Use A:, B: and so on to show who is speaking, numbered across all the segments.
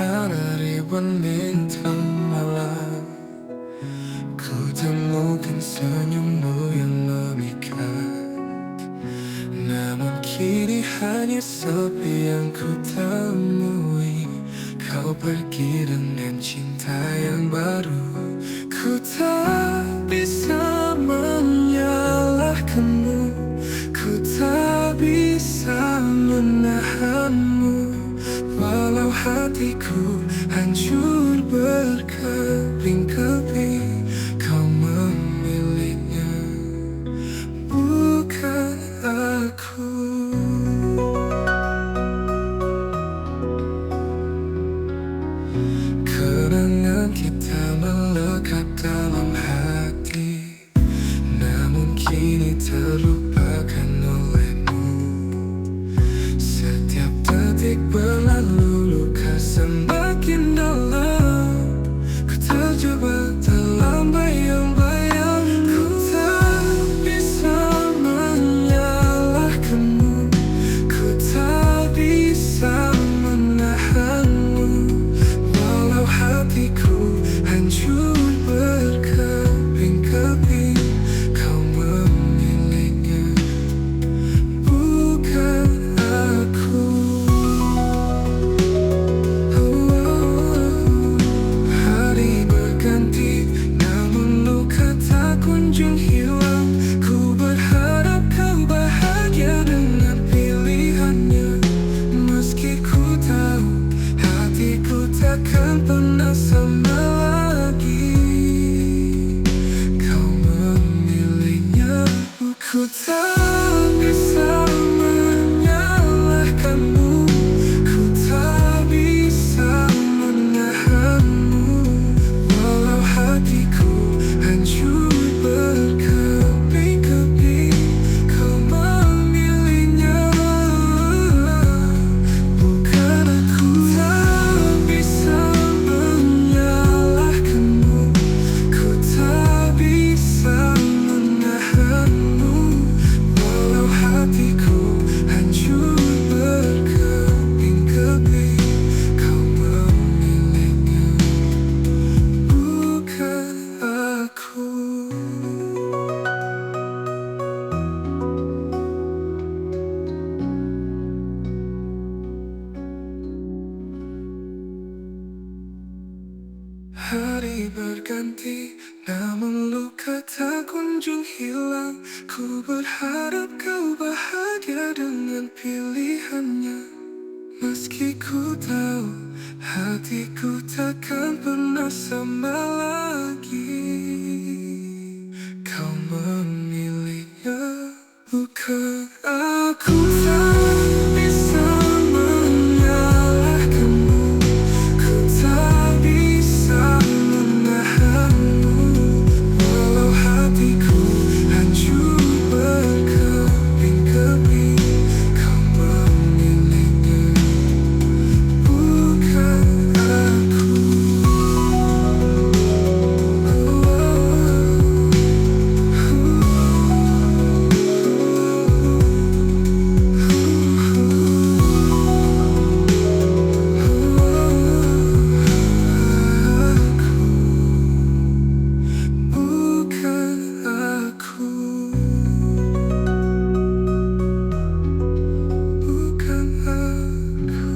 A: Karena ribuan bintang malam ku temukan senyummu yang memikat. Namun kini hanya sepi yang ku temui. Kau pergi dengan cinta yang baru. Ku tak bisa menyalahkanmu, ku tak bisa menahanmu. Walau hatiku hancur berkeping-keping, kau memilihnya, bukan aku. Kenangan kita melekat dalam hati, namun kini terlupakan olehmu. Setiap detik berlalu, luka semakin dalam. Ku terjebak dalam bayang-bayang. Ku tak bisa menyalahkanmu, ku tak bisa menahanmu. Walau hatiku hancur berkeping-keping, kau memilihnya, bukan aku. Hari berganti, namun luka tak kunjung hilang. Ku berharap kau bahagia dengan pilihannya. Meski ku tahu hatiku takkan pernah sama lagi. Kau memilihnya, ku tak bisa menyalahkanmu, ku tak bisa menahanmu. Walau hatiku hancur berkeping-keping, kau memilihnya, bukan aku. Tak bisa menyalahkanmu, ku tak bisa menahanmu. Walau hatiku hancur berkeping-keping, kau memilihnya, bukan aku. Hari berganti, namun luka tak kunjung hilang. Ku berharap kau bahagia dengan pilihannya. Meski ku tahu hatiku takkan pernah sama lagi. Kau memilihnya, bukan aku. Tak bisa menyalahkanmu, ku tak bisa menahanmu. Walau hatiku hancur berkeping-keping, kau memilihnya, bukan aku. Bukan aku, bukan aku.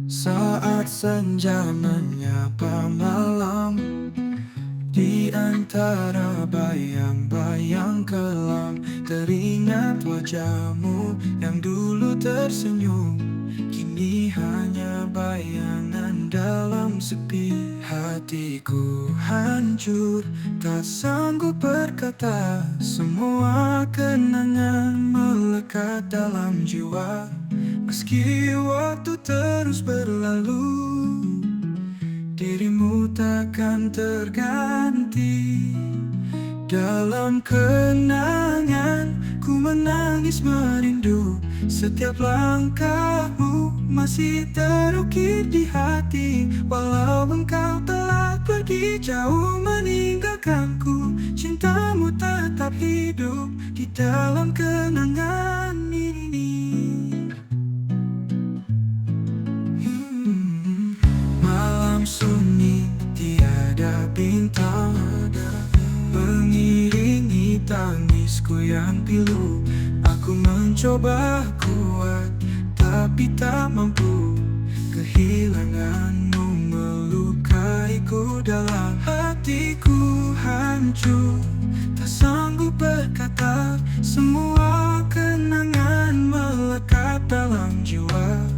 A: Saat senja menyapa malam, di antara bayang-bayang kelam, teringat wajahmu yang dulu tersenyum. Kini hanya bayangan dalam sepi. Hatiku hancur, tak sanggup berkata. Semua kenangan melekat dalam jiwa. Meski waktu terus berlalu, dirimu takkan terganti. Dalam kenangan ku menangis merindu. Setiap langkahmu masih terukir di hati. Walau engkau telah pergi jauh meninggalkanku, cintamu tetap hidup di dalam kenangan. tangisku yang pilu. Aku mencoba kuat, tapi tak mampu. Kehilanganmu melukaiku dalam hatiku hancur. Tak sanggup berkata, semua kenangan melekat dalam jiwa.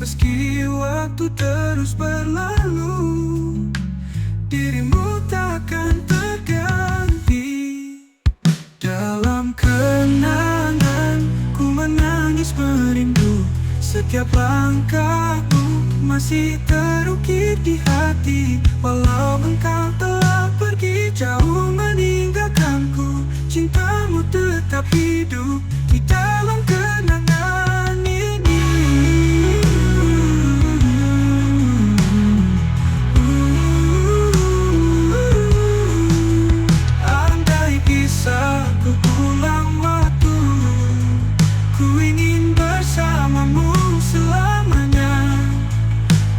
A: Meski waktu terus berlalu, dirimu takkan terganti. Dalam kenangan ku menangis merindu. Setiap langkahmu masih terukir di hati. Walau engkau telah pergi jauh meninggalkanku, cintamu tetap hidup di dalam kenangan ini. Andai bisa ku ulang waktu, ku ingin bersamamu selamanya.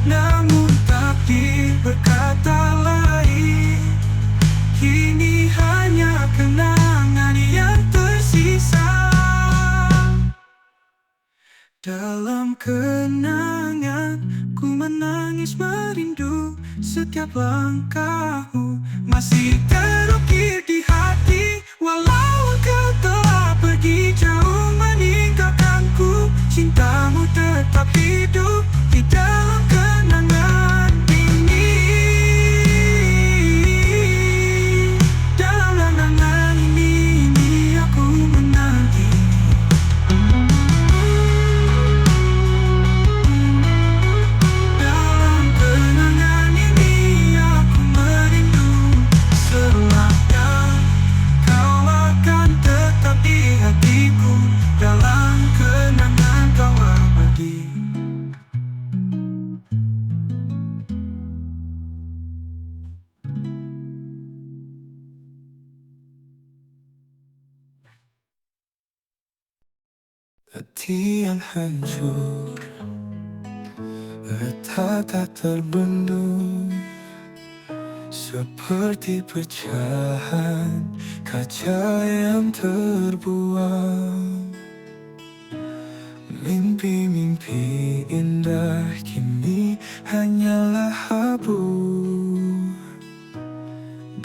A: Namun takdir berkata lain, kini hanya kenangan yang tersisa. Dalam kenangan ku menangis merindu. Setiap langkahmu masih terukir di hati. Walau engkau telah pergi jauh meninggalkanku, cintamu tetap hidup di dalam kenangan ini. Dalam kenangan ini aku menanti. Dalam kenangan ini aku merindu. Selamanya kau akan tetap di hatiku. Dalam kenangan kau abadi. Hati yang hancur, retak tak terbendung, seperti pecahan kaca yang terbuang. Mimpi-mimpi indah kini hanyalah abu.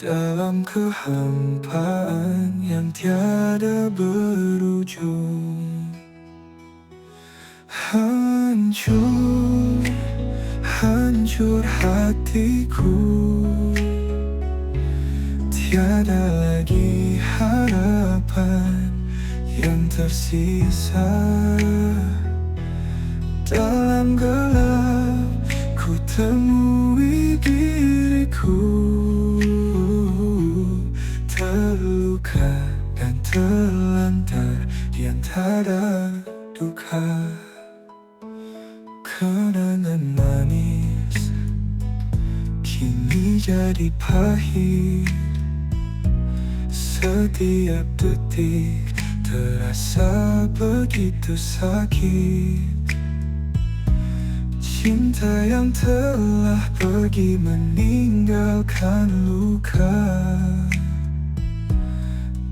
A: Dalam kehampaan yang tiada berujung. Hancur, hancur hatiku. Tiada lagi harapan yang tersisa. Dalam gelap ku temui diriku, terluka dan terlantar di antara duka. Kenangan manis kini jadi pahit. Setiap detik terasa begitu sakit. Cinta yang telah pergi meninggalkan luka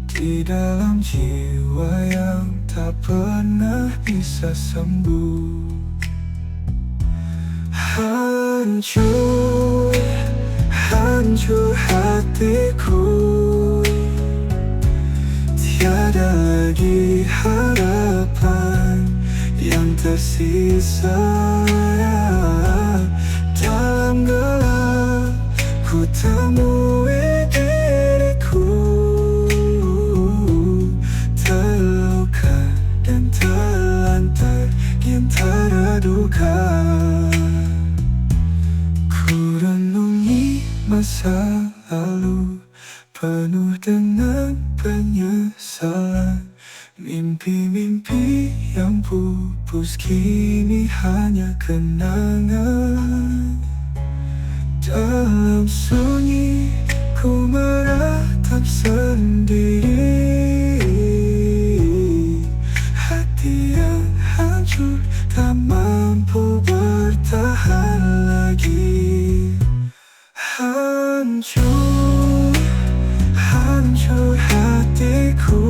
A: di dalam jiwa yang tak pernah bisa sembuh. Hancur, hancur hatiku. Tiada lagi harapan yang tersisa. Dalam gelap ku temui diriku, terluka dan terlantar di antara duka. Ku renungi masa lalu penuh dengan penyesalan. Mimpi-mimpi yang pupus kini hanya kenangan. Dalam sunyi ku meratap sendiri. Hati yang hancur tak mampu bertahan lagi. Hancur, hancur hatiku.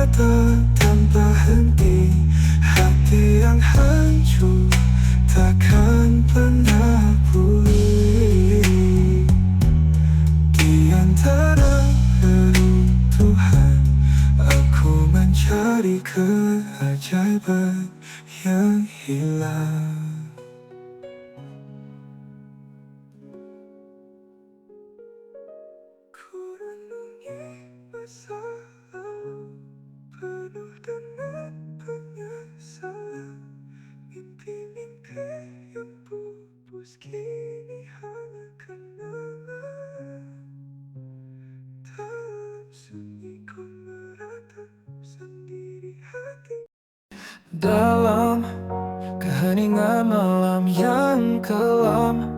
A: mata tanpa henti. Hati yang hancur takkan pernah pulih. Di antara reruntuhan aku mencari keajaiban yang hilang. Ku renungi masa lalu penuh dengan penyesalan. Mimpi-mimpi yang pupus kini hanya kenangan. Dalam sunyi ku meratap sendiri hati. Dalam keheningan malam yang kelam,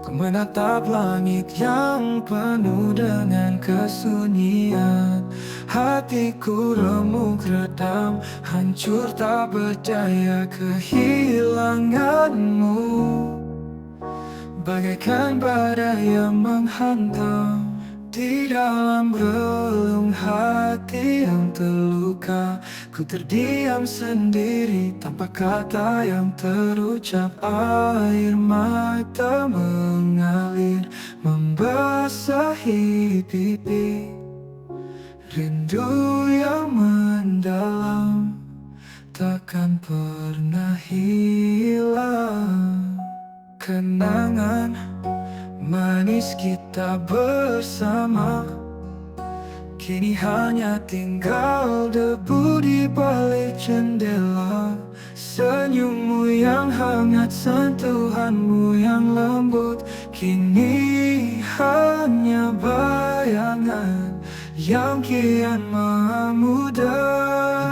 A: ku menatap langit yang penuh dengan kesunyian. Hatiku remuk redam, hancur tak berdaya kehilanganmu. Bagaikan badai yang menghantam di dalam relung hati yang terluka. Ku terdiam sendiri tanpa kata yang terucap. Air mata mengalir membasahi pipi. Rindu yang mendalam takkan pernah hilang. Kenangan manis kita bersama kini hanya tinggal debu di balik jendela. Senyummu yang hangat, sentuhanmu yang lembut, kini hanya bayangan yang kian memudar.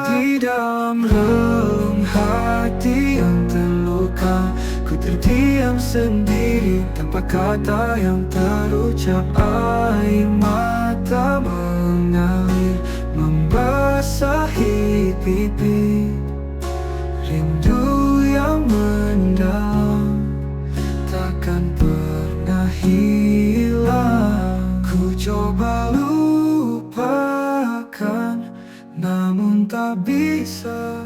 A: Di dalam relung hati yang terluka, ku terdiam sendiri tanpa kata yang terucap. Air mata mengalir membasahi pipi. Rindu yang mendalam takkan pernah hilang. Ku coba lupakan namun tak bisa.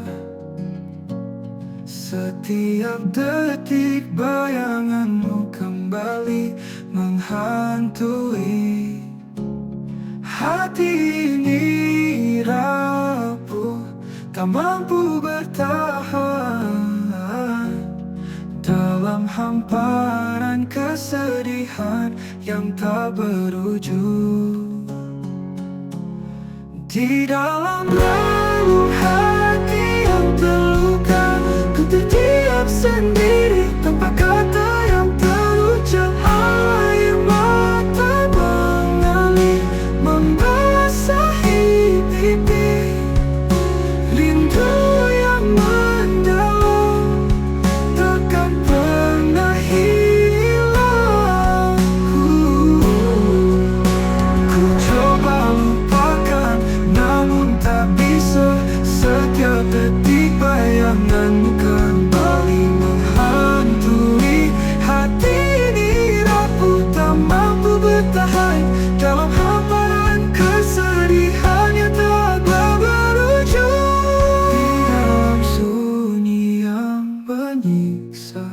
A: Setiap detik bayanganmu kembali menghantui. Hati ini rapuh, tak mampu bertahan dalam hamparan kesedihan yang tak berujung. Di dalam relung hati yang terluka, ku terdiam sendiri tanpa kata yang terucap. Air mata mengalir membasahi pipi. Rindu yang mendalam takkan pernah hilang. Ku coba lupakan namun tak bisa. Setiap detik bayanganmu kembali menghantui. Hati ini rapuh, tak mampu bertahan dalam hamparan kesedihan yang tak berujung. Di dalam sunyi yang menyiksa,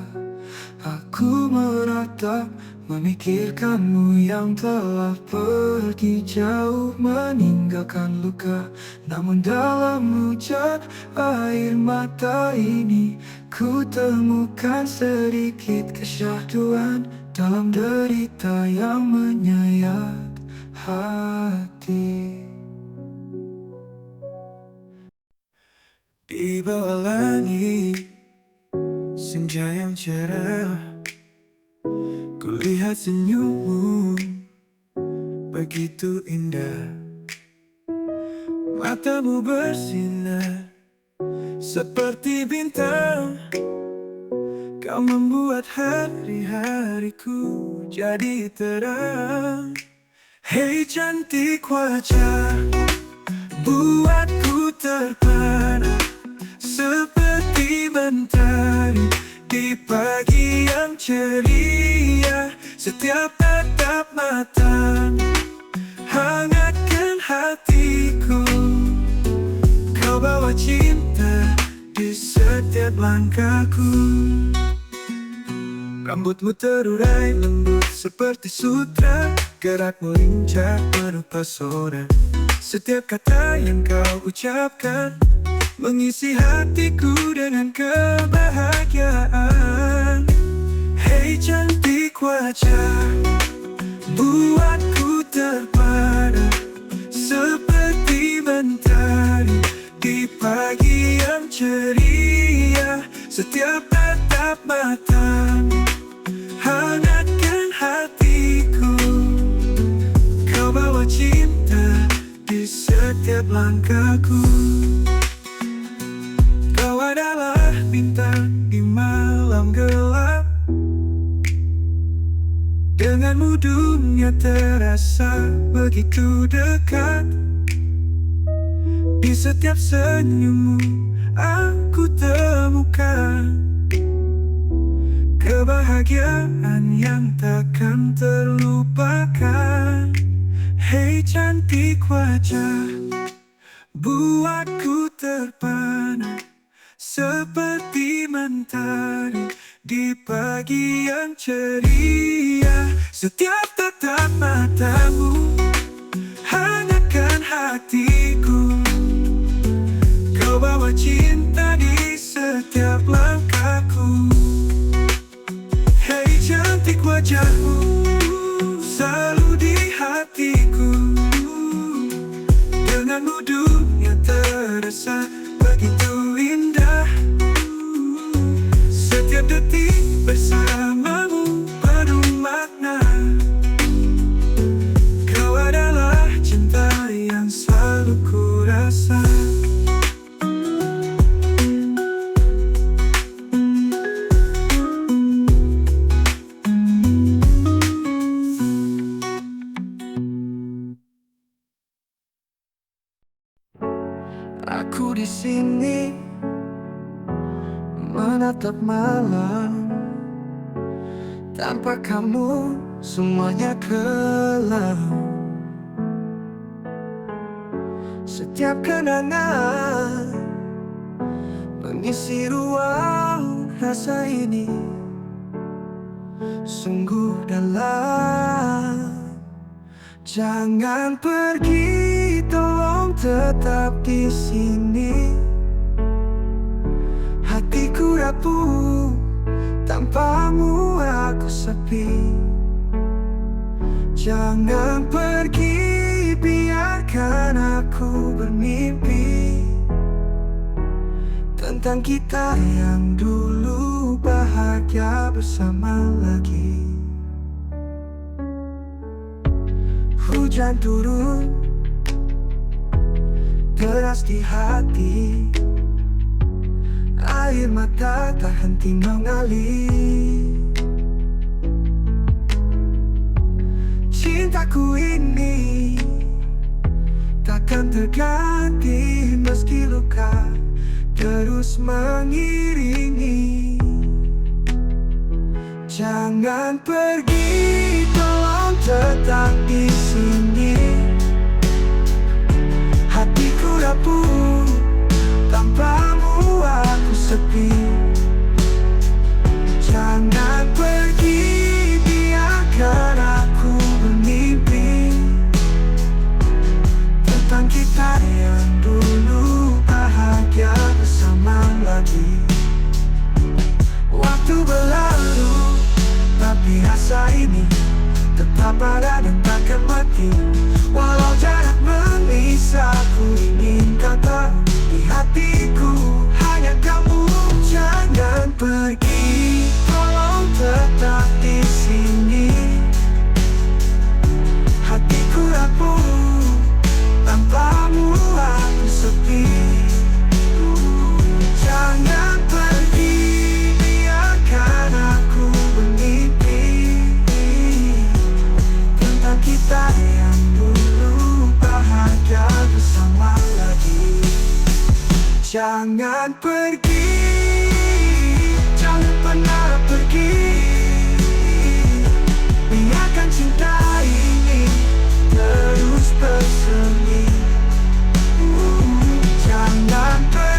A: aku meratap memikirkanmu yang telah pergi jauh meninggalkan luka. Namun dalam hujan air mata ini, ku temukan sedikit kesyahduan dalam derita yang menyayat hati. Di bawah langit senja yang cerah, kulihat senyummu begitu indah. Matamu bersinar seperti bintang. Kau membuat hari-hariku jadi terang. Hei cantik wajah, buatku terpana seperti mentari di pagi yang ceria. Setiap tatap matamu hangatkan hatiku. cinta di setiap langkahku. Rambutmu terurai lembut seperti sutra, gerakmu lincah penuh pesona. Setiap kata yang kau ucapkan mengisi hatiku dengan kebahagiaan. Hei cantik wajah, buatku terpana seperti mentari di pagi yang ceria. Setiap tatap matamu hangatkan hatiku. Kau bawa cinta di setiap langkahku. Kau adalah bintang di malam gelap. Denganmu dunia terasa begitu dekat. Di setiap senyummu aku temukan kebahagiaan yang takkan terlupakan. Hei cantik wajah, buatku terpana seperti mentari di pagi yang ceria. Setiap tatap matamu hangatkan hatiku. Kau bawa cinta di setiap langkahku. Hei cantik wajahmu selalu di hatiku. Denganmu dunia terasa begitu indah. Setiap detik bersamamu penuh makna. Kau adalah cinta yang selalu ku rasa. Aku di sini menatap malam. Tanpa kamu semuanya kelam. Setiap kenangan mengisi ruang rasa ini sungguh dalam. Jangan pergi, tolong tetap di sini. Hatiku rapuh, tanpamu aku sepi. Jangan pergi, biarkan aku bermimpi tentang kita yang dulu bahagia bersama lagi. Hujan turun deras di hati. Air mata tak henti mengalir. Cintaku ini takkan terganti meski luka terus mengiringi. Jangan pergi, tolong tetap di sini. Hatiku rapuh, tanpamu aku sepi. Jangan pergi, biarkan aku bermimpi tentang kita yang dulu bahagia bersama lagi. Waktu berlalu, tapi rasa ini tetap ada dan takkan mati. Walau jarak memisah, ku ingin kau tahu di hatiku hanya kamu. Jangan pergi, tolong tetap di sini. Hatiku rapuh, tanpamu aku sepi. Jangan pergi, biarkan aku bermimpi tentang kita yang dulu bahagia bersama lagi. Jangan pergi, jangan pernah pergi. Biarkan cinta ini terus bersemi. Jangan pergi.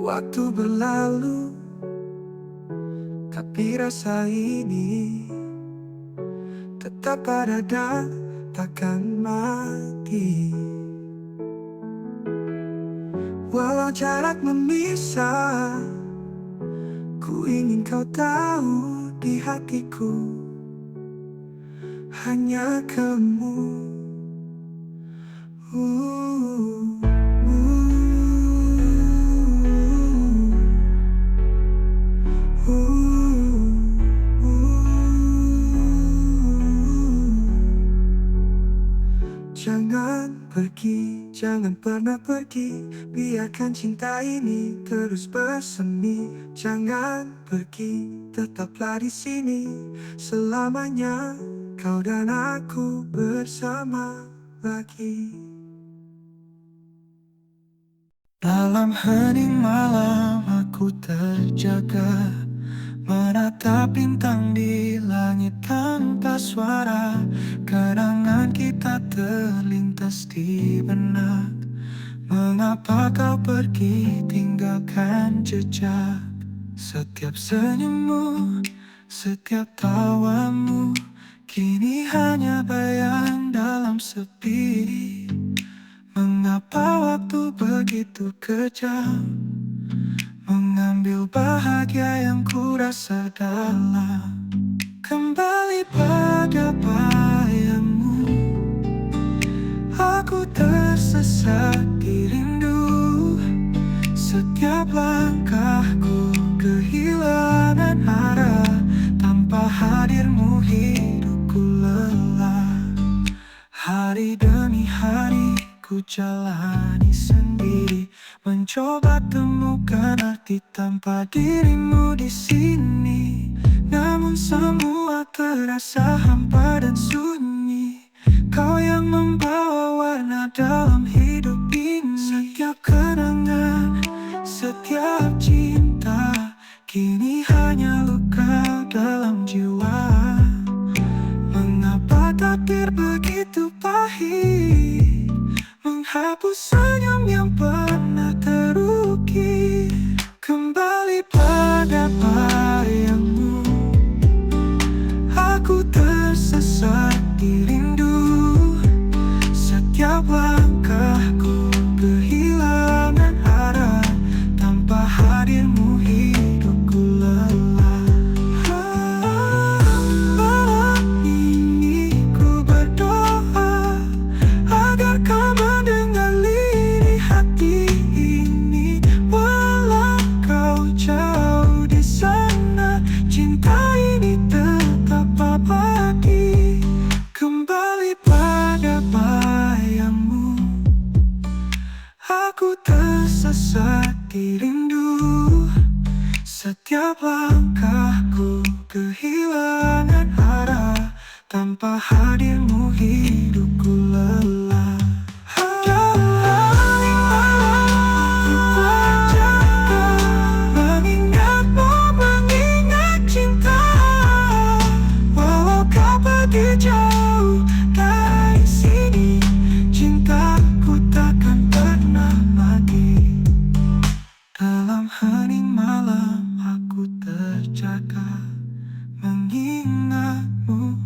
A: Waktu berlalu, tapi rasa ini tetap ada dan takkan mati. Walau jarak memisah, ku ingin kau tahu di hatiku hanya kamu. Jangan pergi, jangan pernah pergi. Biarkan cinta ini terus bersemi. Jangan pergi, tetaplah di sini selamanya. Kau dan aku bersama lagi. Dalam hening malam aku terjaga, menatap bintang di langit tanpa suara. Kenangan kita terlintas di benak. Mengapa kau pergi tinggalkan jejak? Setiap senyummu, setiap tawamu, kini hanya bayang dalam sepi. Mengapa waktu begitu kejam, mengambil bahagia yang ku rasa dalam. Kembali pada bayangmu, aku tersesat di rindu. Setiap langkahku kehilangan arah. Tanpa hadirmu hidupku lelah. Hari demi hari ku jalani sendiri, mencoba temukan arti tanpa dirimu di sini. Namun semua terasa hampa dan sunyi. Kau yang membawa warna dalam hidup ini. Setiap kenangan, setiap cinta, kini hanya luka dalam jiwa. Mengapa takdir begitu pahit, menghapus senyum yang pernah terukir. Kembali pada bayangmu, aku tersesat di rindu. Setiap langkahku kehilangan arah. Tanpa hadirmu hidupku lelah. Malam ini ku berdoa agar kau mendengar lirih hati ini. Walau kau jauh di sana, cinta ini tetap abadi. Kembali pada bayangmu, aku tersesat di rindu. Setiap langkahku kehilangan arah. Tanpa hadirmu hidupku lelah. Mengingatmu, mengingat cinta. Walau kau pergi jauh dari sini, cintaku takkan pernah mati. Dalam hening malam aku terjaga, mengingatmu,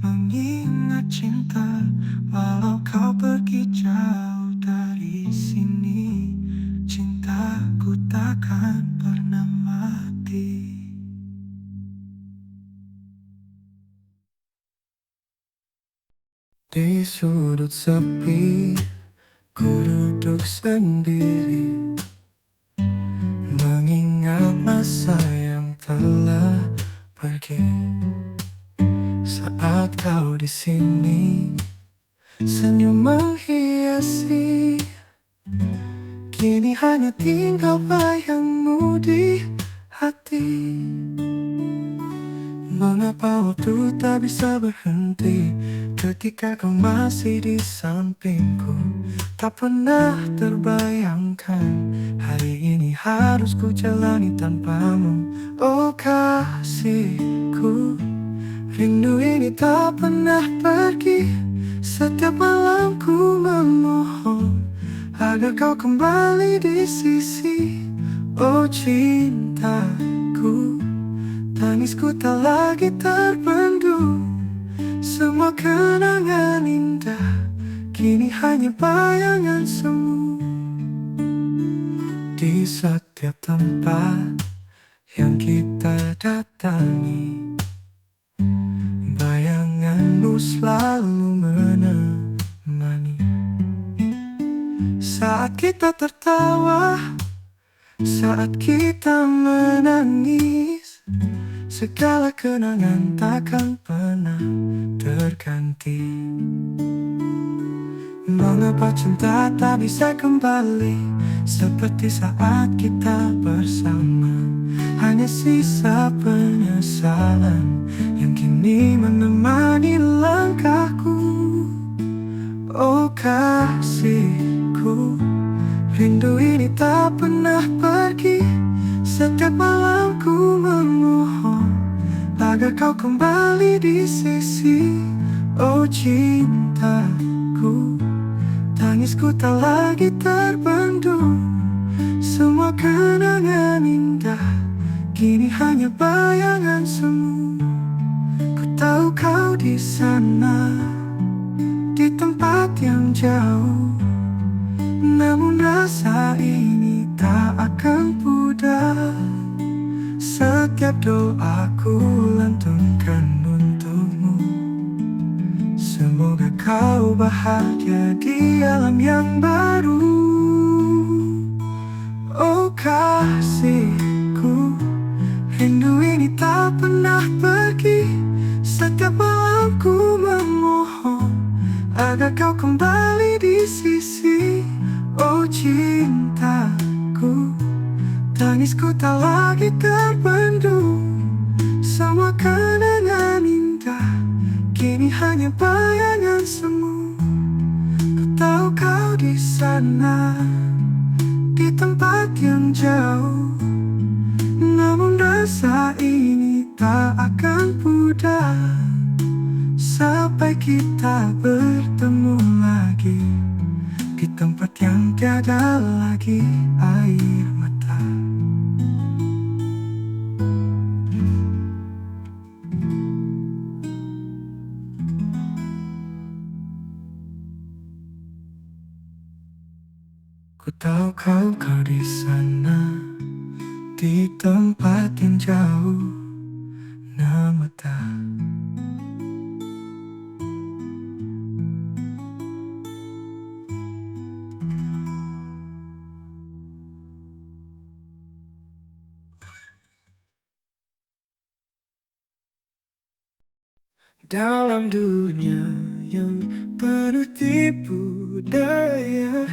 A: mengingat cinta. Walau kau pergi jauh dari sini, cintaku takkan pernah mati. Di sudut sepi, ku duduk sendiri, mengingat masa yang telah pergi. Saat kau di sini, senyum menghiasi. Kini hanya tinggal bayangmu di hati. Mengapa waktu tak bisa berhenti ketika kau masih di sampingku? Tak pernah terbayangkan hari ini harus ku jalani tanpamu. Oh kasihku, rindu ini tak pernah pergi. Setiap malam ku memohon agar kau kembali di sisi. Oh cintaku, tangisku tak lagi terbendung. Semua kenangan indah kini hanya bayangan semu. Di setiap tempat yang kita datangi, bayanganmu selalu menemani. Saat kita tertawa, saat kita menangis, segala kenangan takkan pernah terganti. Mengapa cinta tak bisa kembali seperti saat kita bersama? Hanya sisa penyesalan yang kini menemani langkahku. Oh kasihku, rindu ini tak pernah pergi. Setiap malam ku memohon agar kau kembali di sisi. Oh cintaku, tangisku tak lagi terbendung. Semua kenangan indah kini hanya bayangan semu. Ku tahu kau di sana, di tempat yang jauh, namun rasa ini tak akan pudar. Setiap doaku lantunkan untukmu. Semoga kau bahagia di alam yang baru. Oh kasihku, rindu ini tak pernah pergi. Setiap malam ku memohon agar kau kembali di sisi. Oh cintaku, tangisku tak lagi terbendung. Semua kenangan indah kini hanya bayangan semu. Ku tahu kau di sana, di tempat yang jauh, namun rasa ini tak akan pudar sampai kita bertemu lagi di tempat yang tiada lagi air mata. Ku tahu kau di sana, di tempat yang jauh, nama tak. Dalam dunia yang penuh tipu daya,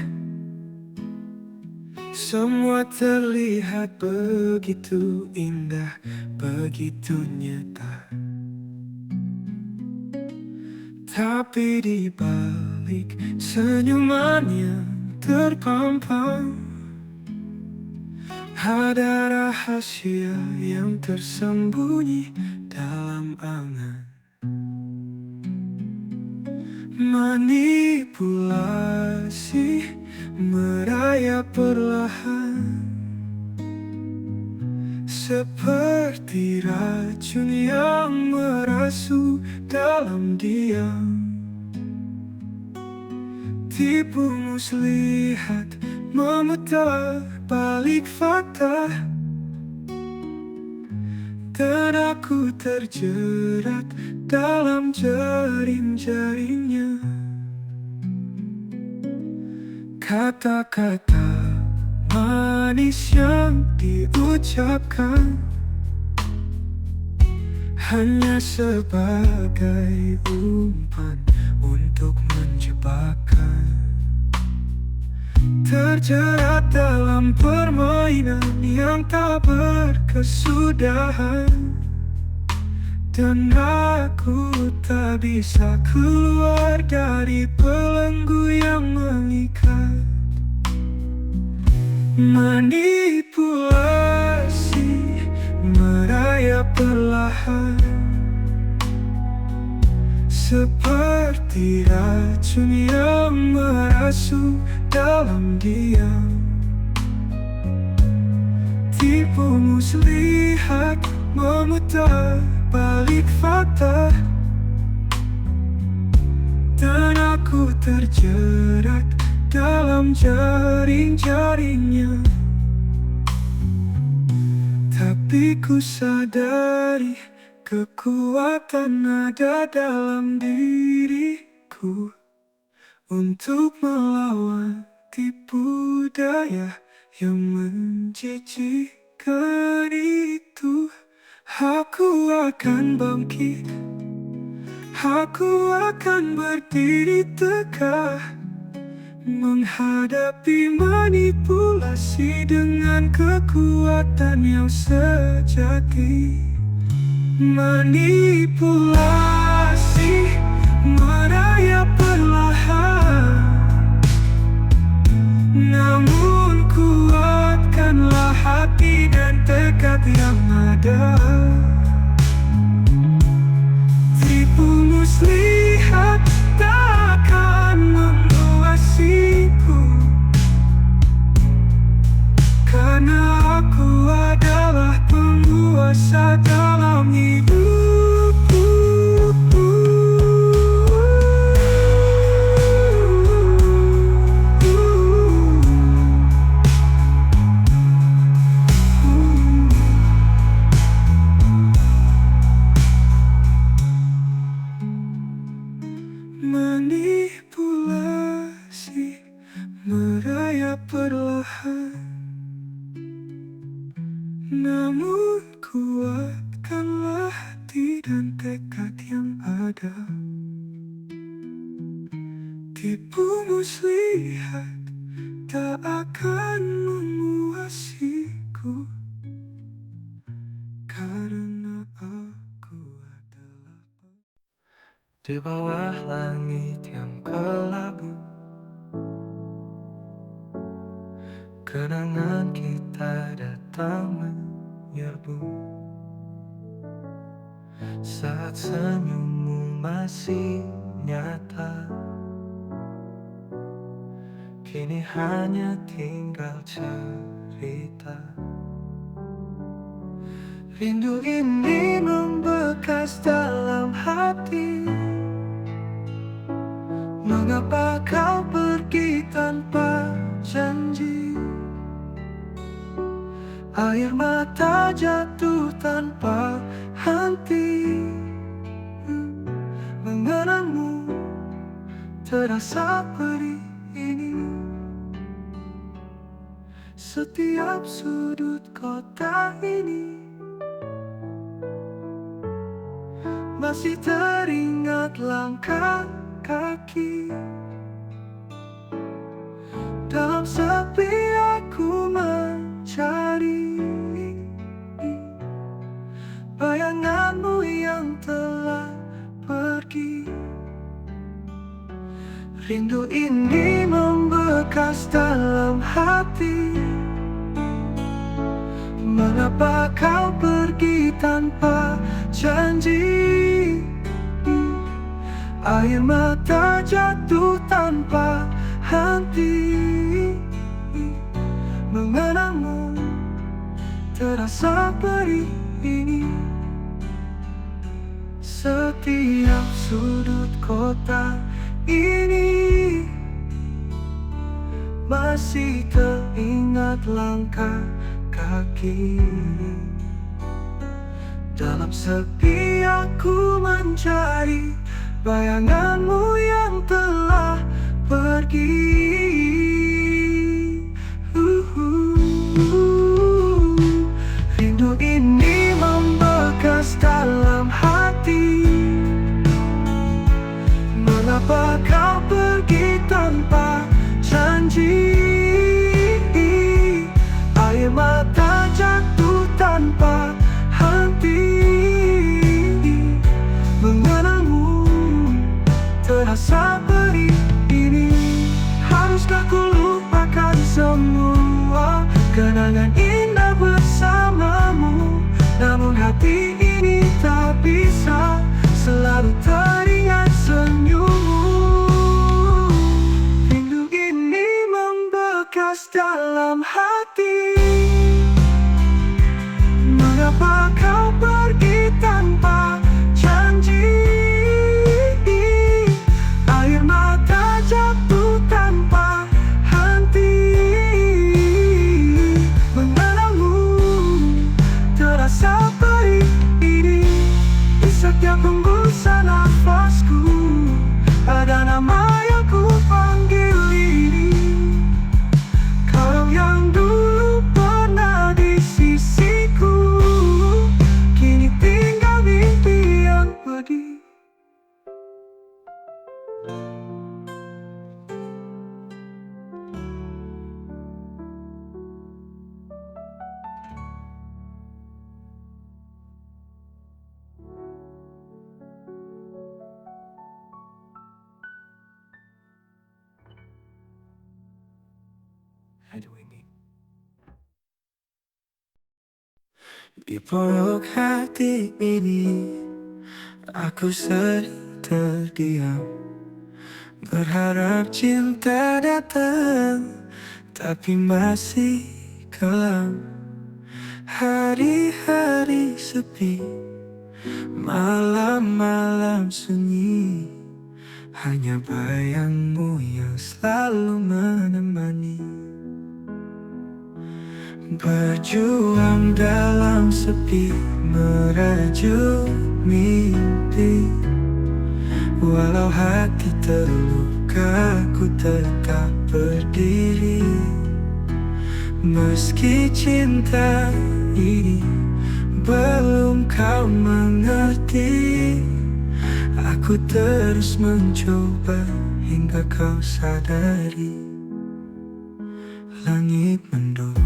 A: semua terlihat begitu indah, begitu nyata. Tapi di balik senyuman yang terpampang, ada rahasia yang tersembunyi dalam angan. Manipulasi merayap perlahan, seperti racun yang merasuk dalam diam. Tipu muslihat memutar balik fakta, dan aku terjerat dalam jaring-jaringnya. Kata-kata manis yang diucapkan hanya sebagai umpan untuk menjebakkan. Terjerat dalam permainan yang tak berkesudahan, dan aku tak bisa keluar dari belenggu yang mengikat. Manipulasi merayap perlahan, seperti racun yang merasuk dalam diam. Tipumu lihat memutar balik fakta, dan aku terjerat dalam jaring-jaringnya. Tapi ku sadari kekuatan ada dalam diriku untuk melawan tipu daya yang menjijikkan itu. Aku akan bangkit, aku akan berdiri tegak, menghadapi manipulasi dengan kekuatan yang sejati. Manipulasi merayap perlahan, namun kuatkanlah hati dan tekad yang ada. Tipu muslihat takkan menguasiku, karena aku adalah penguasa dalam hidupku. Manipulasi merayap perlahan, namun kuatkanlah hati dan tekad yang ada. Tipu muslihat tak akan memuasiku, karena aku adalah di bawah langit yang kelabu. Kenangan kita datang menyerbu saat senyummu masih nyata. Kini hanya tinggal cerita. Rindu ini membekas dalam hati. Mengapa kau pergi tanpa janji? Air mata jatuh tanpa henti. Mengenangmu terasa perih ini. Setiap sudut kota ini masih teringat langkah kaki. Dalam sepi aku mencari bayanganmu yang telah pergi. Rindu ini membekas dalam hati. Mengapa kau pergi tanpa janji? Air mata jatuh tanpa henti. Mengenangmu terasa perih ini. Setiap sudut kota ini masih teringat langkah kaki. Dalam sepi aku mencari bayanganmu yang telah pergi. Rindu ini membekas dalam hati. Mengapa kau pergi tanpa janji? Air mata jatuh tanpa henti. Mengenangmu terasa perih ini. Haruskah ku lupakan semua kenangan indah bersamamu? Namun hati ini tak bisa selalu teringat senyummu. Rindu ini membekas dalam hati. Aduh ini. Di pojok hati ini aku sering terdiam, berharap cinta datang, tapi masih kelam. Hari-hari sepi, malam-malam sunyi, hanya bayangmu yang selalu menemani. Berjuang dalam sepi, merajuk mimpi, walau hati terluka, ku tetap berdiri. Meski cinta ini belum kau mengerti, aku terus mencoba hingga kau sadari. Langit mendung,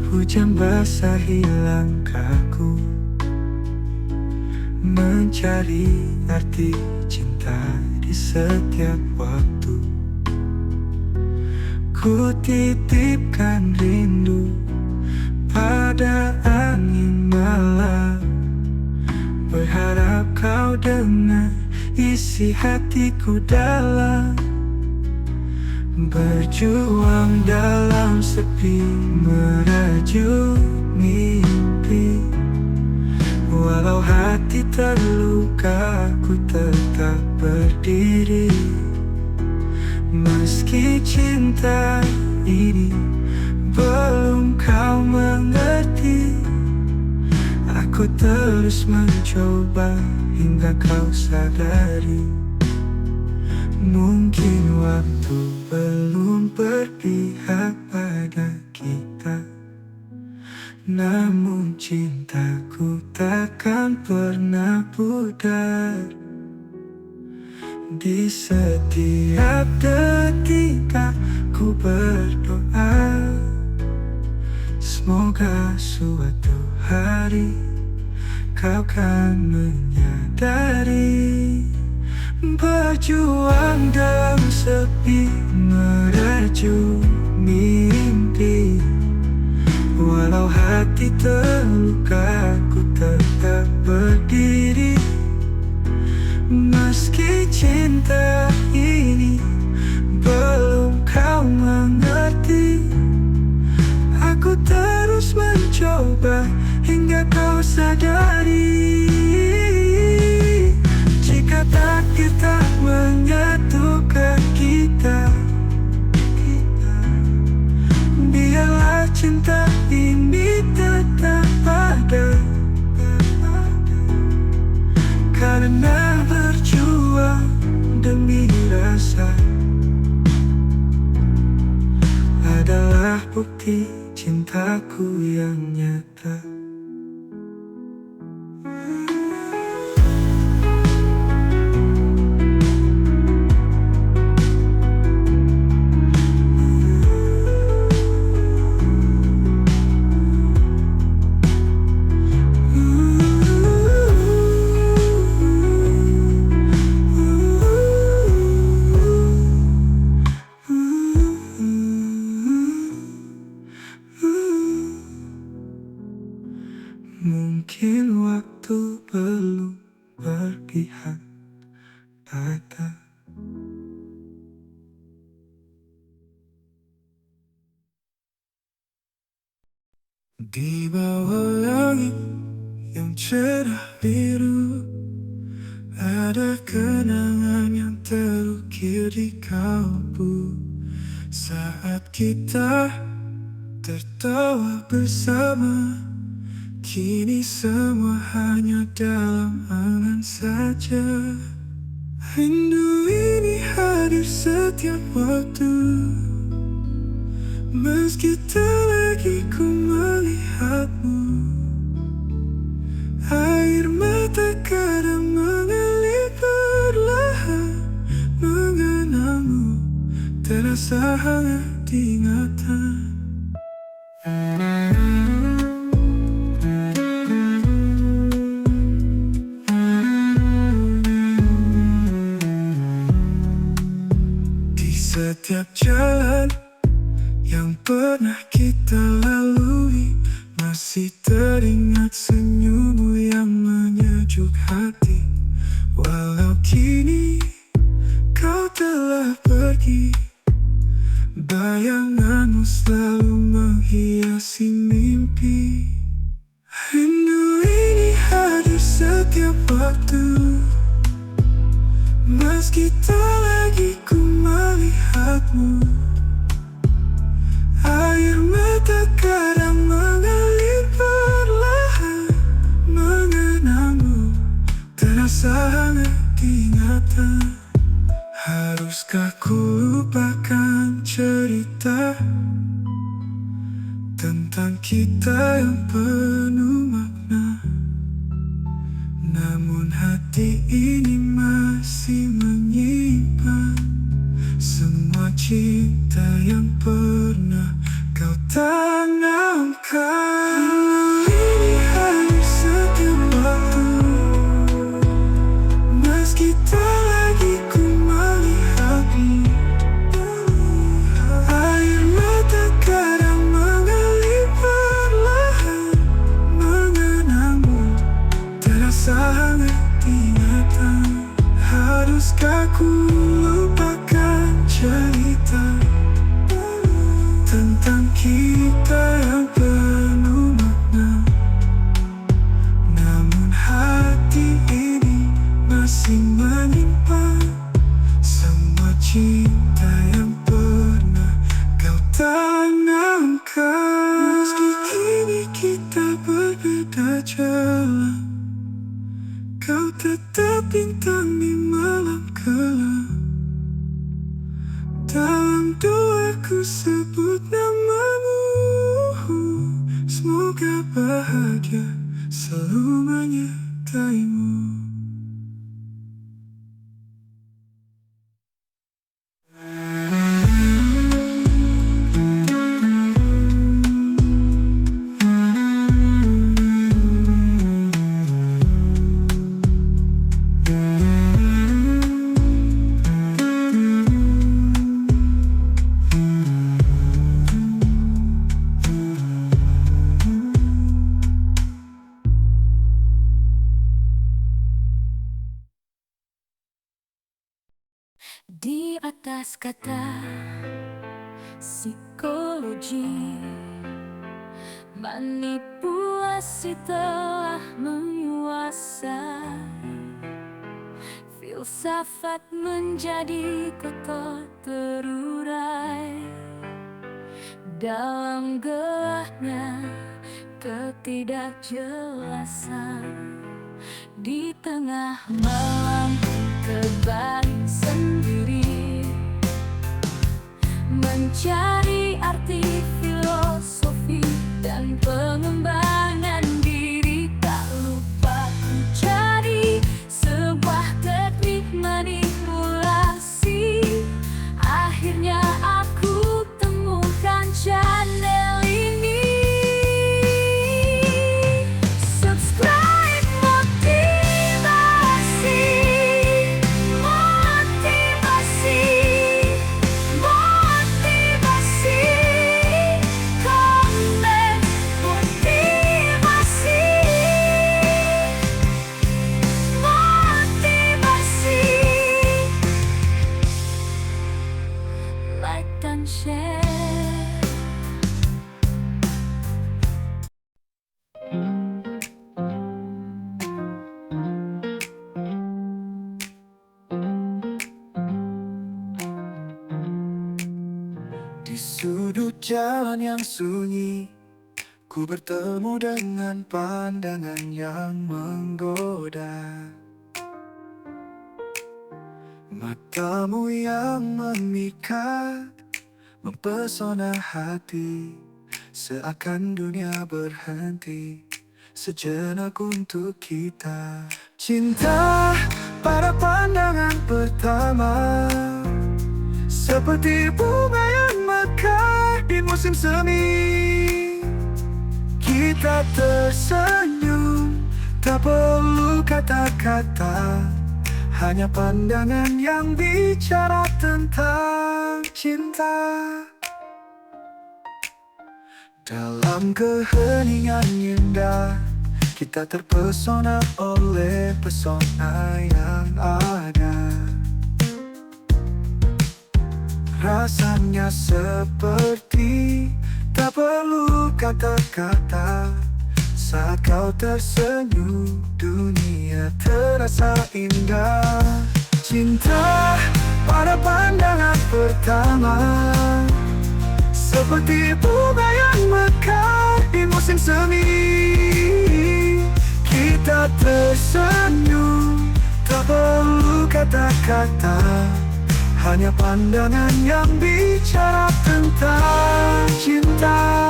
A: hujan basahi langkahku, mencari arti cinta di setiap waktu. Ku titipkan rindu pada angin malam, berharap kau dengar isi hatiku dalam. Berjuang dalam sepi, merajuk mimpi, walau hati terluka, ku tetap berdiri. Meski cinta ini belum kau mengerti, aku terus mencoba hingga kau sadari. Mungkin waktu belum berpihak pada kita, namun cintaku takkan pernah pudar. Di setiap detik ku berdoa, semoga suatu hari kau kan menyadari. Berjuang dalam sepi, merajuk mimpi, walau hati terluka, ku tetap berdiri. Meski cinta ini belum kau mengerti, aku terus mencoba hingga kau sadari. Jika takdir tak menyatukan kita, biarlah cinta ini tetap ada. Karena berjuang demi rasa adalah bukti cintaku yang nyata. Mungkin waktu belum berpihak pada. Di bawah langit yang cerah biru, ada kenangan yang terukir di kalbu. Saat kita tertawa bersama, kini semua hanya dalam angan saja. Rindu ini hadir setiap waktu, meski tak lagi ku melihatmu. Air mata kadang mengalir perlahan, mengenalmu terasa hangat ingatan. Setiap jalan yang masih mimpi. Rindu ini hadir setiap waktu, meski tak lagi ku melihatmu. Air mata kadang mengalir perlahan, mengenangmu terasa hangat ingatan. Haruskah ku lupakan cerita tentang kita yang penuh makna? Namun hati ini masih menyimpan semua cinta yang pernah kau tanamkan. Ini hadir setiap waktu, meski tak lagi ku melihatmu. Air mata kadang mengalir perlahan, mengenangmu terasa hangat ingatan. Haruskah ku lupakan cerita tentang kita yang penuh makna? Namun hati ini masih menyimpan semua cinta yang pernah kau tanamkan. Meski kini kita berbeda jalan, kau tetap bintang di malam kelam. Dalam doaku sebut namamu, semoga bahagia selalu menyertaimu.
B: Di atas kata psikologi, manipulasi telah menguasai. Filsafat menjadi kotor terurai dalam gelapnya ketidakjelasan. Di tengah malam terbang sendiri, mencari arti filosofi dan pengembangan diri. Tak lupa ku cari sebuah teknik manipulasi. Akhirnya aku temukan channel ini. Subscribe motivasi, motivasi, motivasi. Komen motivasi, motivasi. Like dan share.
A: Di sudut jalan yang sunyi, ku bertemu dengan pandangan yang menggoda. Matamu yang memikat, mempesona hati, seakan dunia berhenti sejenak untuk kita. Cinta pada pandangan pertama, seperti bunga yang mekar di musim semi. Kita tersenyum, tak perlu kata-kata, hanya pandangan yang bicara tentang cinta. Dalam keheningan indah, kita terpesona oleh pesona yang ada. Rasanya seperti tak perlu kata-kata. Saat kau tersenyum, dunia terasa indah. Cinta pada pandangan pertama, seperti bunga yang mekar di musim semi. Kita tersenyum, tak perlu kata-kata, hanya pandangan yang bicara tentang cinta.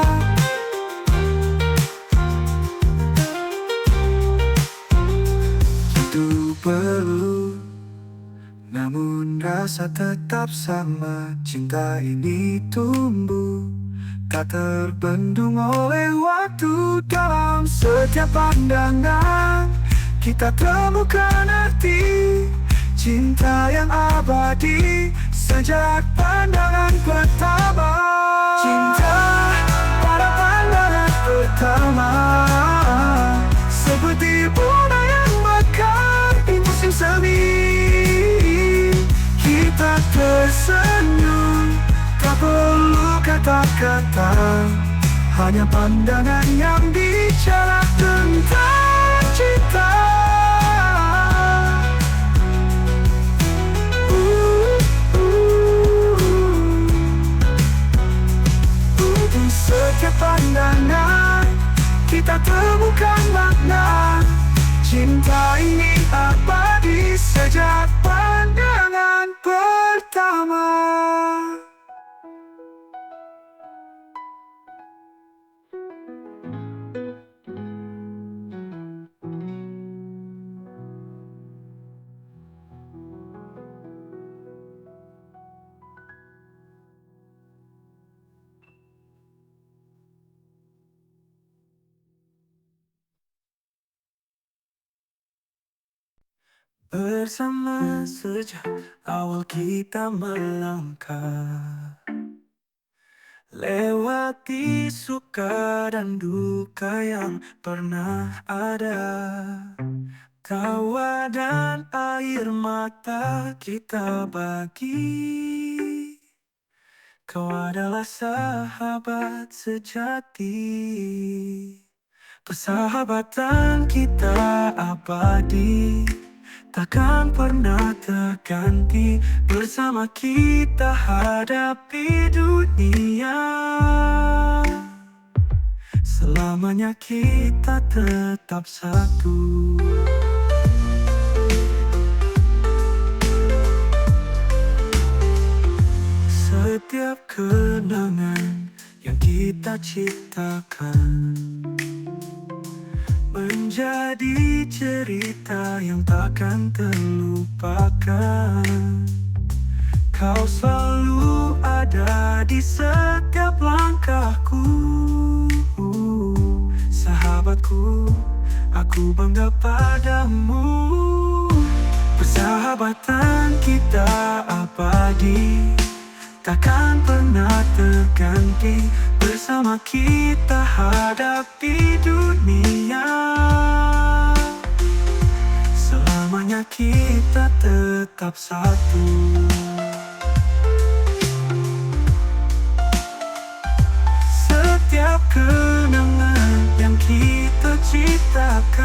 A: Itu perlu, namun rasa tetap sama. Cinta ini tumbuh, tak terbendung oleh waktu. Dalam setiap pandangan kita temukan arti cinta yang abadi sejak pandangan pertama. Cinta pada pandangan pertama, seperti bunga yang mekar di musim semi. Kita tersenyum, tak perlu kata-kata, hanya pandangan yang bicara tentang cinta. Di setiap pandangan kita temukan makna. Cinta ini abadi sejak pandangan pertama. Bersama sejak awal kita melangkah, lewati suka dan duka yang pernah ada. Tawa dan air mata kita bagi. Kau adalah sahabat sejati. Persahabatan kita abadi, takkan pernah terganti. Bersama kita hadapi dunia. Selamanya kita tetap satu. Setiap kenangan yang kita ciptakan menjadi cerita yang takkan terlupakan. Kau selalu ada di setiap langkahku. Sahabatku, aku bangga padamu. Persahabatan kita abadi, takkan pernah terganti. Bersama kita hadapi dunia. Selamanya kita tetap satu. Setiap kenangan yang kita ciptakan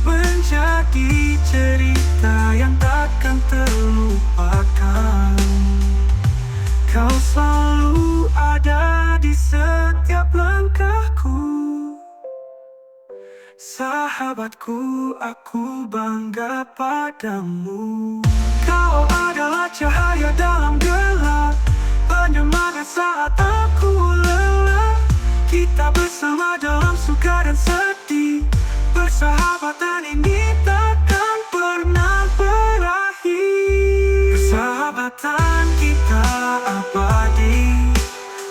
A: menjadi cerita yang takkan terlupakan. Kau selalu ada di setiap langkahku. Sahabatku, aku bangga padamu. Kau adalah cahaya dalam gelap, penyemangat saat aku lelah. Kita bersama dalam suka dan sedih. Persahabatan ini takkan pernah berakhir. Persahabatan kita abadi,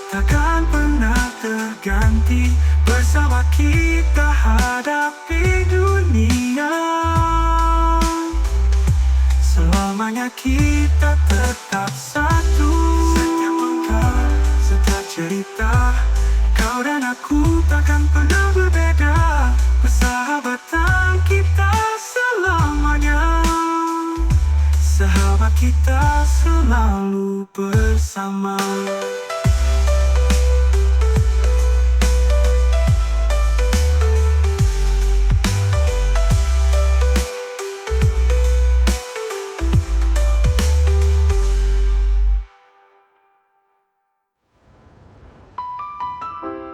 A: takkan pernah terganti. Bersama kita hadapi dunia. Selamanya kita tetap satu. Setiap langkah, setiap cerita, kau dan aku takkan pernah berbeda. Persahabatan kita selamanya. Sahabat kita selalu bersama.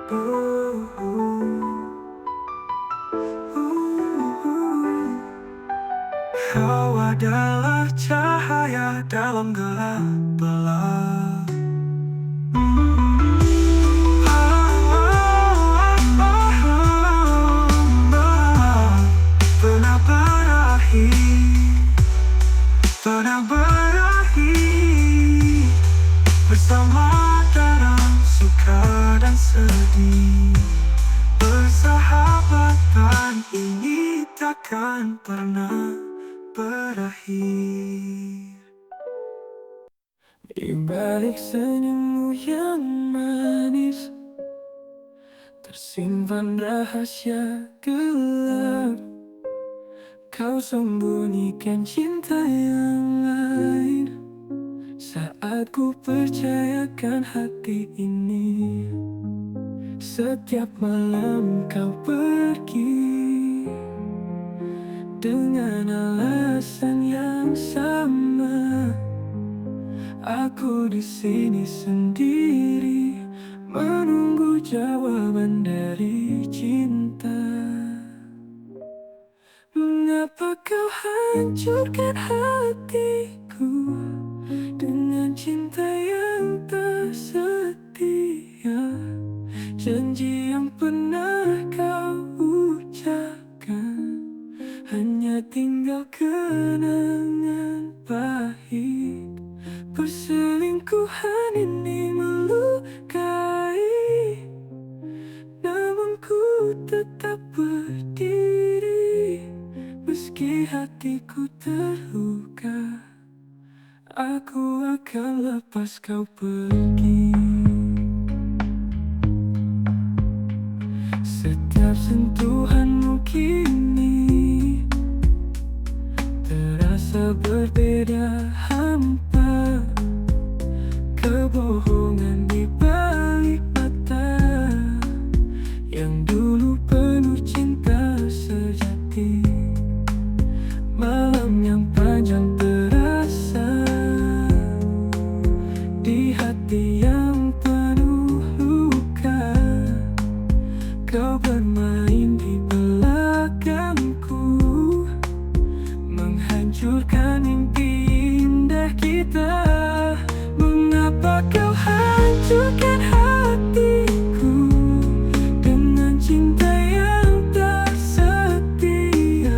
A: Kau adalah cahaya dalam gelap belah. Pernah berakhir, pernah berakhir bersama dalam suka dan sedih. Persahabatan ini takkan pernah berakhir. Di balik senyummu yang manis tersimpan rahasia gelap. Kau sembunyikan cinta yang lain saat ku percayakan hati ini. Setiap malam kau pergi dengan alasan yang sama. Aku di sini sendiri menunggu jawaban dari cinta. Mengapa kau hancurkan hatiku dengan cinta yang tak setia? Janji yang pernah kau ucapkan hanya tinggal kenangan pahit. Perselingkuhan ini melukai, namun ku tetap berdiri. Meski hatiku terluka, aku akan lepas kau pergi. Setiap sentuhanmu kini terasa berbeda hampa. Kebohongan di balik mata yang dulu penuh cinta sejati. Malam yang panjang terasa di hati yang penuh luka. Kau bermain di belakangku, menghancurkan mimpi indah kita. Mengapa kau hancurkan hatiku dengan cinta yang tak setia?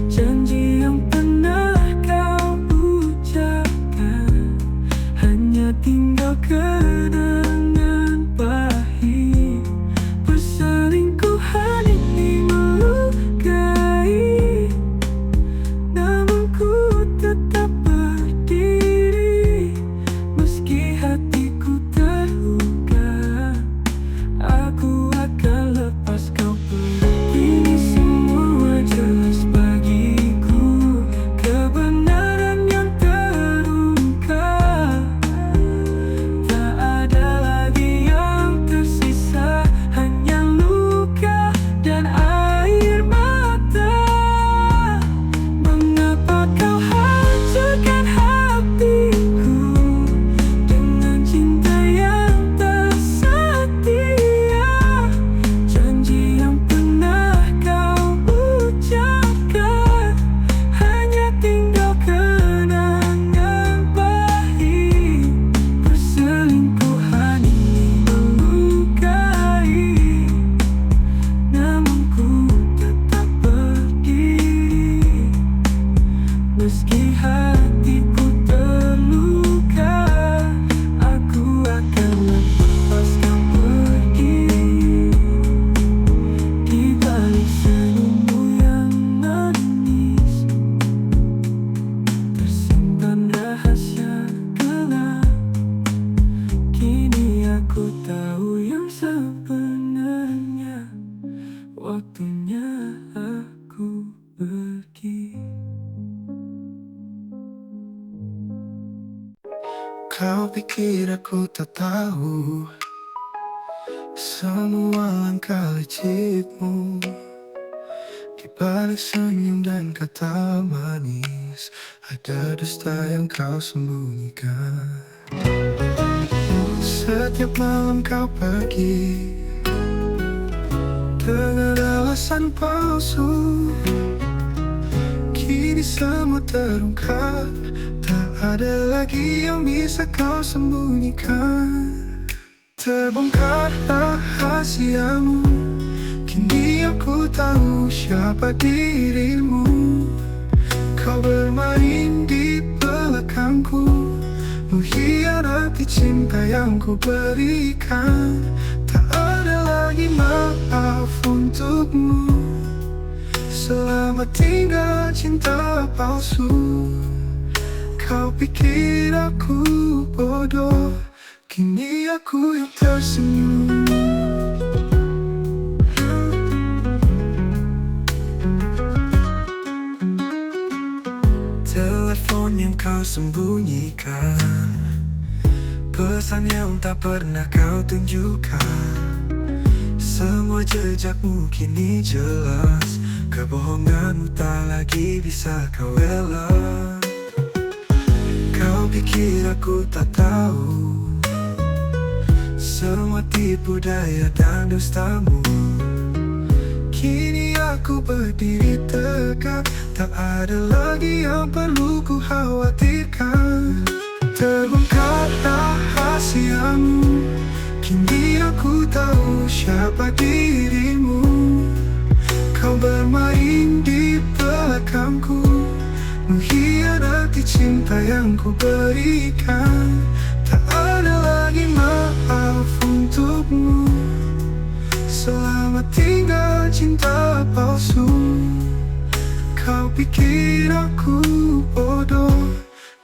A: Janji yang pernah kau ucapkan hanya tinggal kenangan pahit. Perselingkuhan ini melukai, namun ku tetap berdiri. Meski hatiku terluka, aku akan lepas kau pergi. Semua jelas bagiku, kebenaran yang terungkap. Tak ada lagi yang tersisa, hanya luka dan air mata. Mengapa kau hancurkan hatiku dengan cinta yang tak setia? Janji yang pernah kau ucapkan hanya tinggal kenangan pahit. Perselingkuhan ini melukai, namun ku tetap berdiri. Meski hatiku terluka, aku akan lepas kau pergi. Di balik senyummu yang manis tersimpan rahasia gelap. Kini aku tahu yang sebenarnya, waktunya aku pergi. Kau pikir aku tak tahu semua langkah licikmu. Di balik senyum dan kata manis ada dusta yang kau sembunyikan. Setiap malam kau pergi pesan palsu. Kini semua terungkap, tak ada lagi yang bisa kau sembunyikan. Terbongkar rahasiamu, kini aku tahu siapa dirimu. Kau bermain di belakangku, mengkhianati cinta yang ku berikan. Tak ada lagi maaf untukmu. Selamat tinggal cinta palsu. Kau pikir aku bodoh, kini aku yang tersenyum. Telepon yang kau sembunyikan, pesan yang tak pernah kau tunjukkan. Semua jejakmu kini jelas, kebohonganmu tak lagi bisa kau elak. Kau pikir aku tak tahu semua tipu daya dan dustamu. Kini aku berdiri tegak, tak ada lagi yang perlu ku khawatirkan. Terbongkar rahasiamu, kini aku tahu siapa dirimu. Kau bermain di belakangku, mengkhianati cinta yang ku berikan. Tak ada lagi maaf untukmu. Selamat tinggal cinta palsu. Kau pikir aku bodoh,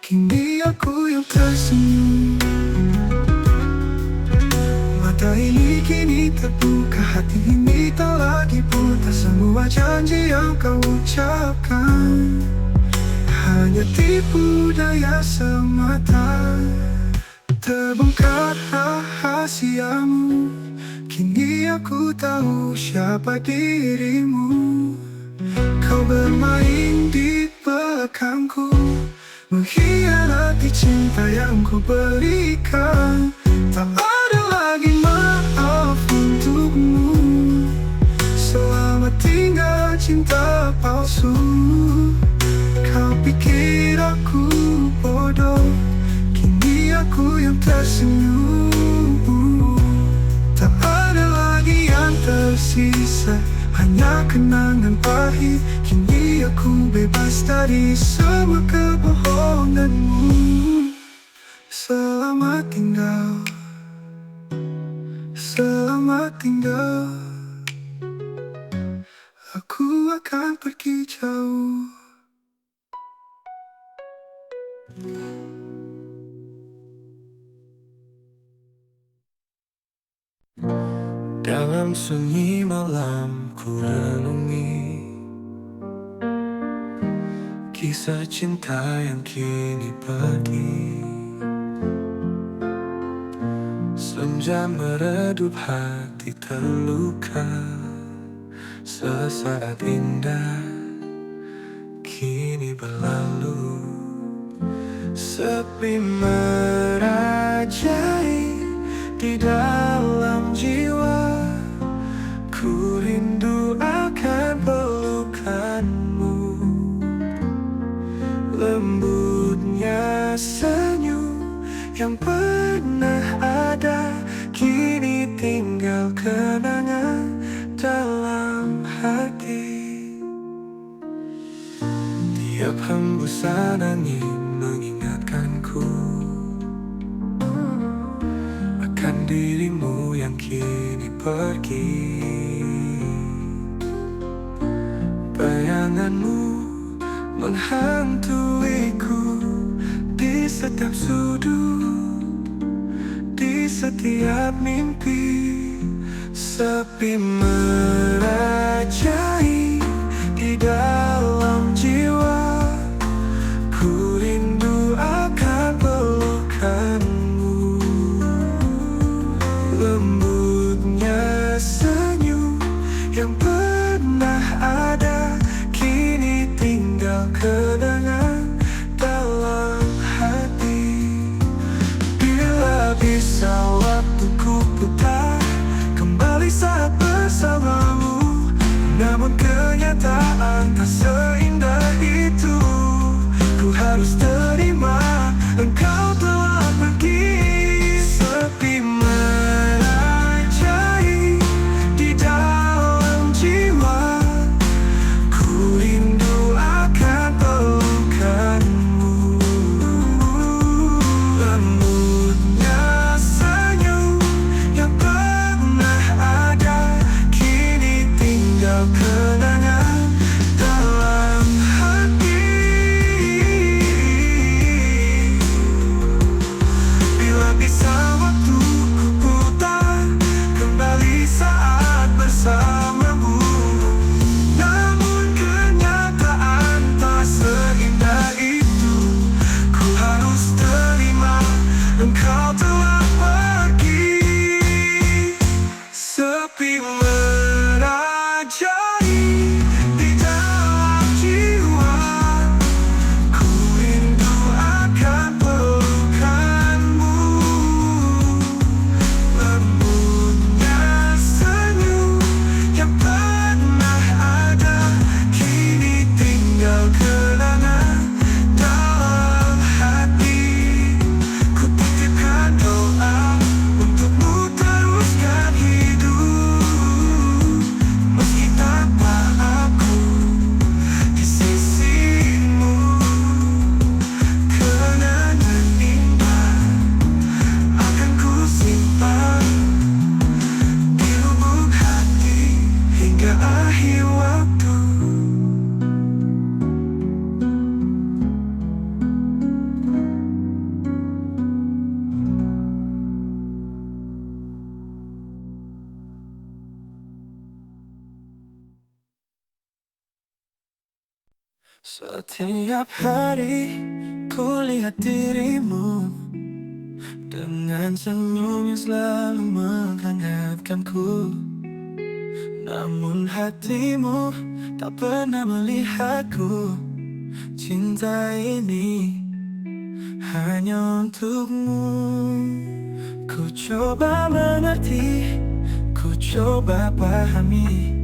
A: kini aku yang tersenyum. Mata ini kini terbuka, hati ini tak lagi buta. Semua janji yang kau ucapkan hanya tipu daya semata. Terbongkar rahasiamu, kini aku tahu siapa dirimu. Kau bermain di belakangku, mengkhianati cinta yang ku berikan. Tak ada lagi maaf untukmu. Selamat tinggal cinta palsu. Kau pikir aku bodoh, kini aku yang tersenyum. Tak ada lagi yang tersisa, hanya kenangan pahit. Kini aku bebas dari semua kebohonganmu. Selamat tinggal, selamat tinggal. Aku akan pergi jauh. Dalam sunyi malam ku renungi kisah cinta yang kini pergi. Senja meredup hati terluka, sesaat indah kini berlalu. Sepi merajai di dalam jiwa, ku rindu akan pelukanmu. Lembutnya senyum yang pernah ada, kini tinggal kenangan dalam hati. Tiap hembusan angin mengingatkanku akan dirimu yang kini pergi. Bayanganmu menghantuiku di setiap sudut, di setiap mimpi. Sepi merajai di dalam jiwa, ku rindu akan pelukanmu. Lembutnya senyum yang pernah ada, kini tinggal kenangan dalam hati. Bila bisa waktuku putar kembali saat bersamamu, Setiap hari ku lihat dirimu dengan senyum yang selalu menghangatkanku. Namun hatimu tak pernah melihatku. Cinta ini hanya untukmu. Ku coba mengerti, ku coba pahami,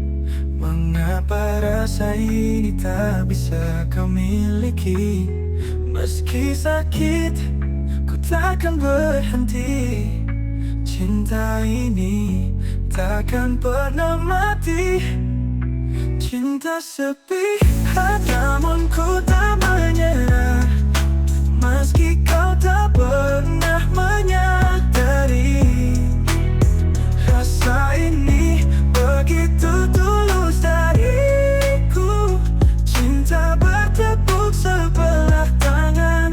A: mengapa rasa ini tak bisa kau miliki. Meski sakit, ku takkan berhenti. Cinta ini takkan pernah mati. Cinta sepihak namun ku tak menyerah. Meski kau tak pernah menyadari, rasa ini begitu tulus dariku. Cinta bertepuk sebelah tangan.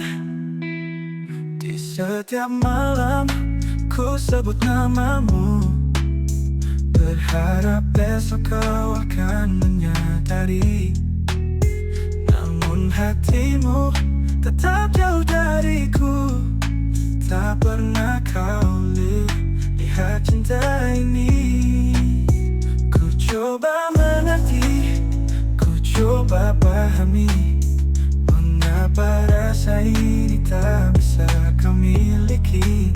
A: Di setiap malam ku sebut namamu, berharap besok kau akan menyadari. Namun hatimu tetap jauh dariku. Tak pernah kau lihat cinta ini. Ku coba mengerti, ku coba pahami, mengapa rasa ini tak bisa kau miliki.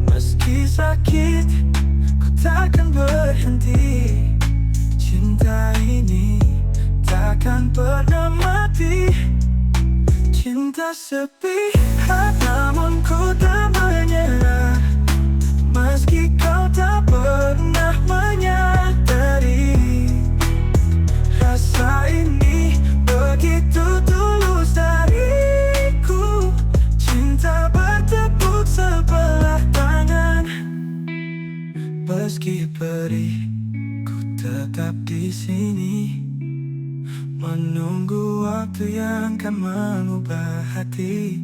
A: Meski sakit, ku takkan berhenti. Cinta ini takkan pernah mati. Cinta sepihak namun ku tak menyerah. Meski kau tak pernah menyadari, rasa ini begitu tulus dariku. Cinta bertepuk sebelah tangan. Meski perih, ku tetap di sini, menunggu waktu yang akan mengubah hati.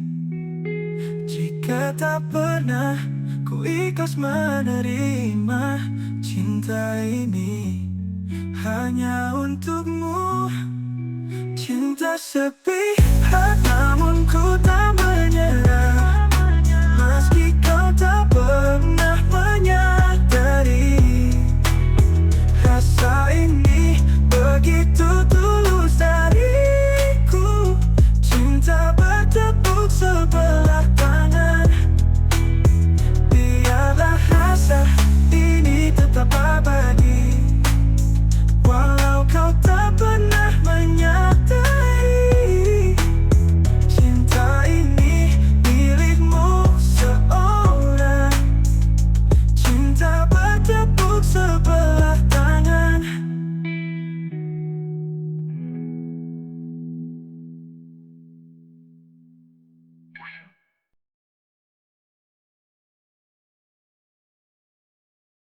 A: Jika tak pernah ku ikhlas menerima, cinta ini hanya untukmu. Cinta sepihak